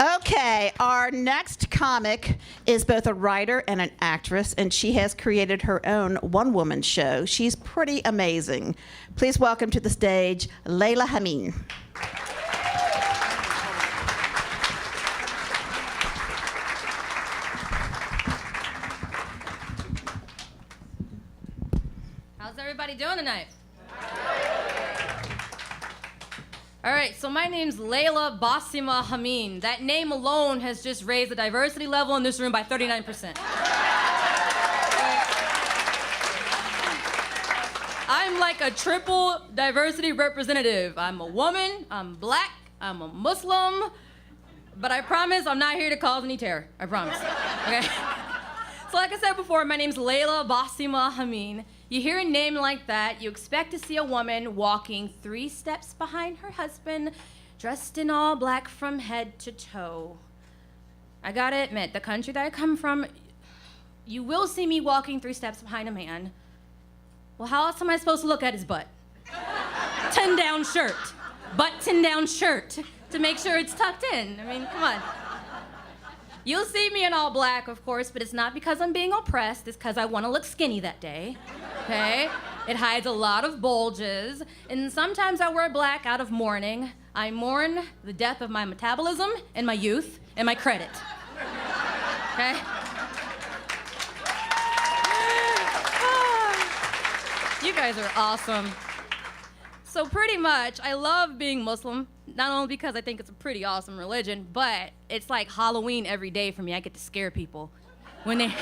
Okay, our next comic is both a writer and an actress, and she has created her own one-woman show. She's pretty amazing. Please welcome to the stage, Laila Hameen. How's everybody doing tonight? All right, so my name's Laila Basima Hameen. That name alone has just raised the diversity level in this room by 39%. I'm like a triple diversity representative. I'm a woman, I'm black, I'm a Muslim, but I promise I'm not here to cause any terror. I promise. Okay? So like I said before, my name's Laila Basima Hameen. You hear a name like that, you expect to see a woman walking 3 steps behind her husband, dressed in all black from head to toe. I gotta admit, the country that I come from, you will see me walking 3 steps behind a man. Well, how else am I supposed to look at his butt? 10-down shirt, butt-10-down shirt, to make sure it's tucked in. I mean, come on. You'll see me in all black, of course, but it's not because I'm being oppressed. It's because I want to look skinny that day, okay? It hides a lot of bulges, and sometimes I wear black out of mourning. I mourn the death of my metabolism and my youth and my credit, okay? You guys are awesome. So pretty much, I love being Muslim, not only because I think it's a pretty awesome religion, but it's like Halloween every day for me. I get to scare people. When they,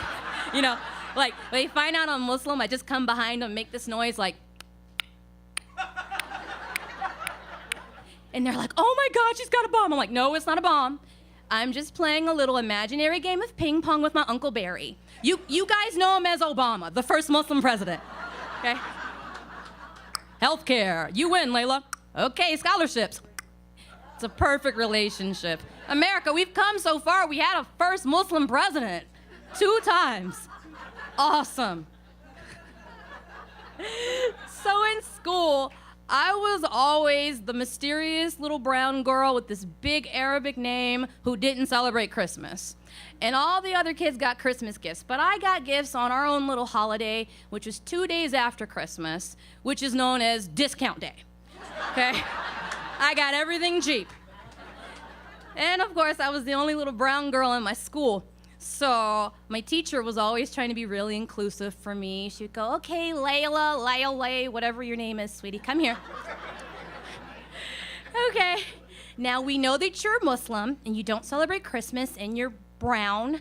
like, when they find out I'm Muslim, I just come behind them, make this noise like, and they're like, oh my God, she's got a bomb. I'm like, no, it's not a bomb. I'm just playing a little imaginary game of ping pong with my Uncle Barry. You guys know him as Obama, the first Muslim president, okay? Healthcare, you win, Laila. Okay, scholarships. It's a perfect relationship. America, we've come so far. We had a first Muslim president 2 times. Awesome. So in school, I was always the mysterious little brown girl with this big Arabic name who didn't celebrate Christmas. And all the other kids got Christmas gifts, but I got gifts on our own little holiday, which was 2 days after Christmas, which is known as discount day, okay? I got everything cheap. And of course, I was the only little brown girl in my school. So my teacher was always trying to be really inclusive for me. She would go, okay, Laila, whatever your name is, sweetie, come here. Okay, now we know that you're Muslim and you don't celebrate Christmas and you're brown.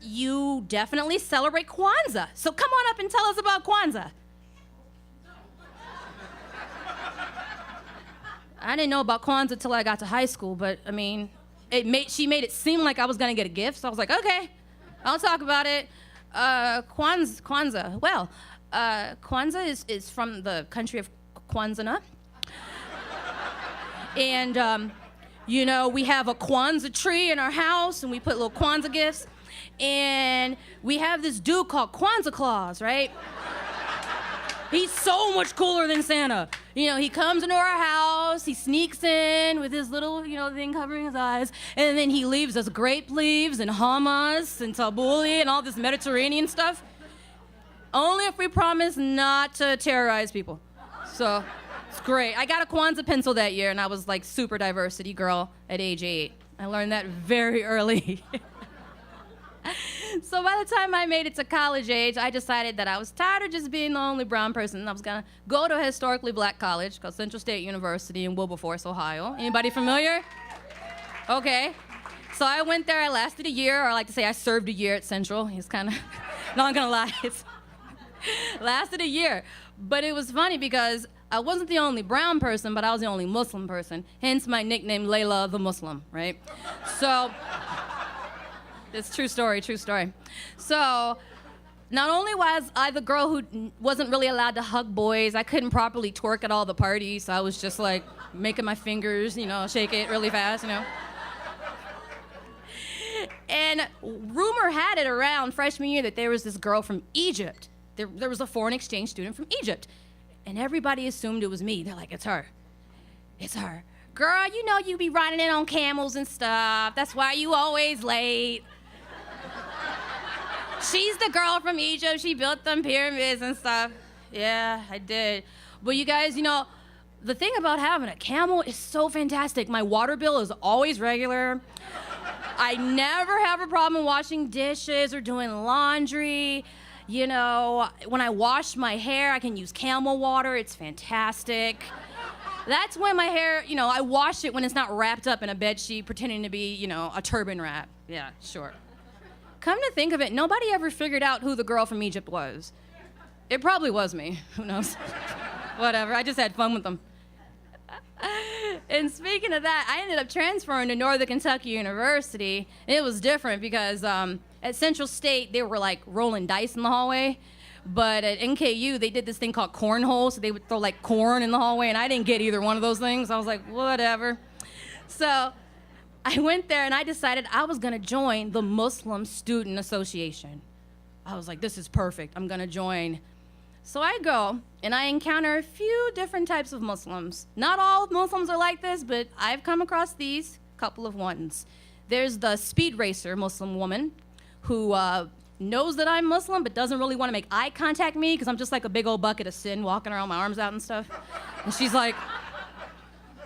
You definitely celebrate Kwanzaa. So come on up and tell us about Kwanzaa. I didn't know about Kwanzaa till I got to high school, but I mean, she made it seem like I was gonna get a gift, so I was like, okay, I'll talk about it. Kwanzaa. Well, Kwanzaa is from the country of Kwanzaa. And, we have a Kwanzaa tree in our house, and we put little Kwanzaa gifts. And we have this dude called Kwanzaa Claus, right? He's so much cooler than Santa. He comes into our house, he sneaks in with his little, thing covering his eyes, and then he leaves us grape leaves and hummus and tabbouleh and all this Mediterranean stuff. Only if we promise not to terrorize people. So, it's great. I got a Kwanzaa pencil that year, and I was like super diversity girl at age 8. I learned that very early. So by the time I made it to college age, I decided that I was tired of just being the only brown person. I was gonna go to a historically black college called Central State University in Wilberforce, Ohio. Anybody familiar? Okay. So I went there, I lasted a year, or I like to say I served a year at Central. It's kind of, not gonna lie, it's lasted a year. But it was funny because I wasn't the only brown person, but I was the only Muslim person. Hence my nickname, Laila the Muslim, right? So, it's true story. So, not only was I the girl who wasn't really allowed to hug boys, I couldn't properly twerk at all the parties, so I was just like making my fingers, shake it really fast, And rumor had it around freshman year that there was this girl from Egypt. There was a foreign exchange student from Egypt. And everybody assumed it was me. They're like, it's her. girl, you know you be riding in on camels and stuff. That's why you always late. She's the girl from Egypt. She built them pyramids and stuff. Yeah, I did. But you guys, you know, the thing about having a camel is so fantastic. My water bill is always regular. I never have a problem washing dishes or doing laundry. You know, when I wash my hair, I can use camel water. It's fantastic. That's when my hair, you know, I wash it when it's not wrapped up in a bedsheet pretending to be, you know, a turban wrap. Yeah, sure. Come to think of it, nobody ever figured out who the girl from Egypt was. It probably was me. Who knows? Whatever, I just had fun with them. And speaking of that, I ended up transferring to Northern Kentucky University. It was different because at Central State, they were like rolling dice in the hallway. But at NKU, they did this thing called cornhole, so they would throw like corn in the hallway, and I didn't get either one of those things. I was like, whatever. So I went there and I decided I was gonna join the Muslim Student Association. I was like, this is perfect, I'm gonna join. So I go and I encounter a few different types of Muslims. Not all Muslims are like this, but I've come across these couple of ones. There's the speed racer Muslim woman who knows that I'm Muslim but doesn't really wanna make eye contact with me because I'm just like a big old bucket of sin walking around, my arms out and stuff. And she's like,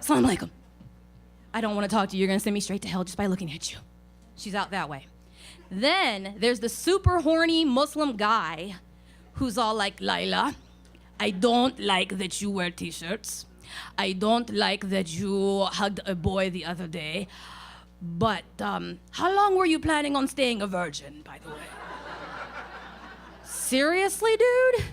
Assalamu alaikum. I don't want to talk to you. You're going to send me straight to hell just by looking at you. She's out that way. Then there's the super horny Muslim guy who's all like, Laila, I don't like that you wear t-shirts. I don't like that you hugged a boy the other day. But how long were you planning on staying a virgin, by the way? Seriously, dude?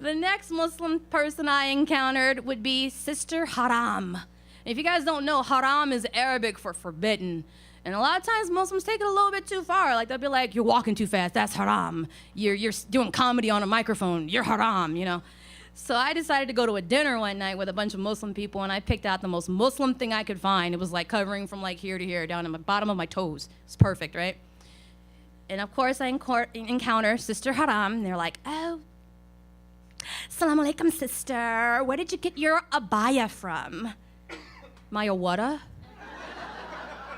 The next Muslim person I encountered would be Sister Haram. If you guys don't know, haram is Arabic for forbidden. And a lot of times Muslims take it a little bit too far. Like they'll be like, you're walking too fast, that's haram. You're doing comedy on a microphone, you're haram, you know. So I decided to go to a dinner one night with a bunch of Muslim people and I picked out the most Muslim thing I could find. It was like covering from like here to here, down to the bottom of my toes. It's perfect, right? And of course I encounter Sister Haram and they're like, oh, Assalamu alaikum, sister. Where did you get your abaya from? Maya wada?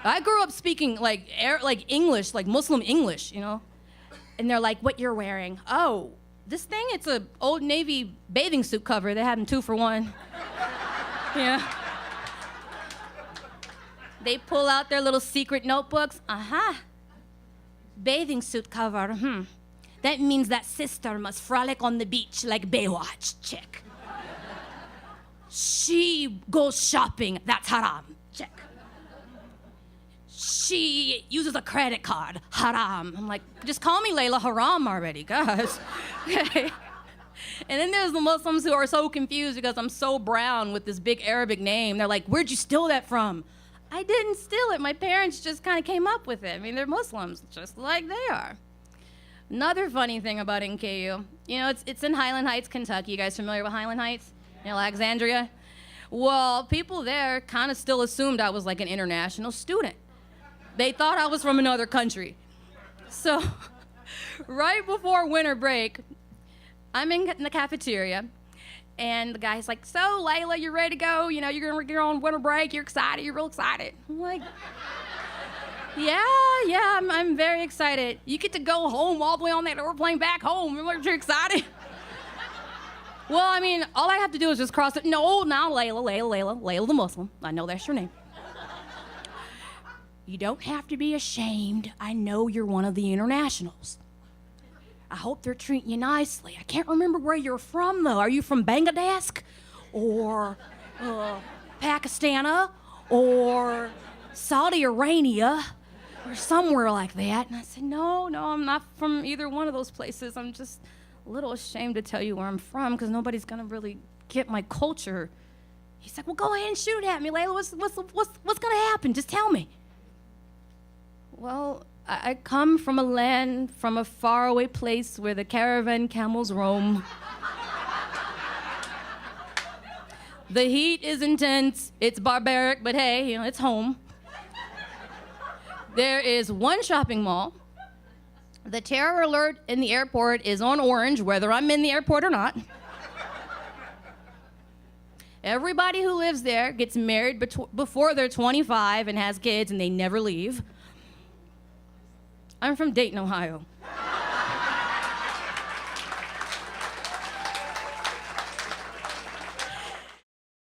I grew up speaking like English, like Muslim English, you know? And they're like, what you're wearing? Oh, this thing, it's a Old Navy bathing suit cover. They have them 2 for 1. Yeah. They pull out their little secret notebooks. Uh-huh. Bathing suit cover, That means that sister must frolic on the beach like Baywatch, check. She goes shopping, that's haram, check. She uses a credit card, haram. I'm like, just call me Laila Haram already, guys. Okay. And then there's the Muslims who are so confused because I'm so brown with this big Arabic name. They're like, where'd you steal that from? I didn't steal it. My parents just kind of came up with it. I mean, they're Muslims, just like they are. Another funny thing about NKU, you know, it's in Highland Heights, Kentucky. You guys familiar with Highland Heights? You know, Alexandria? Well, people there kind of still assumed I was like an international student. They thought I was from another country. So, right before winter break, I'm in the cafeteria, and the guy's like, so, Laila, you ready to go? You know, you're gonna get on winter break, you're excited, you're real excited. I'm like, yeah, I'm very excited. You get to go home all the way on that airplane back home. Aren't you excited? Well, I mean, all I have to do is just cross it. No, now Laila the Muslim. I know that's your name. You don't have to be ashamed. I know you're one of the internationals. I hope they're treating you nicely. I can't remember where you're from, though. Are you from Bangladesh? Or Pakistan? Or Saudi Arabia? Or somewhere like that. And I said, no, I'm not from either one of those places. I'm just a little ashamed to tell you where I'm from because nobody's gonna really get my culture. He's like, well, go ahead and shoot at me, Laila. What's gonna happen? Just tell me. Well, I come from a land, from a faraway place where the caravan camels roam. The heat is intense, it's barbaric, but hey, you know, it's home. There is one shopping mall. The terror alert in the airport is on orange, whether I'm in the airport or not. Everybody who lives there gets married before they're 25 and has kids, and they never leave. I'm from Dayton, Ohio.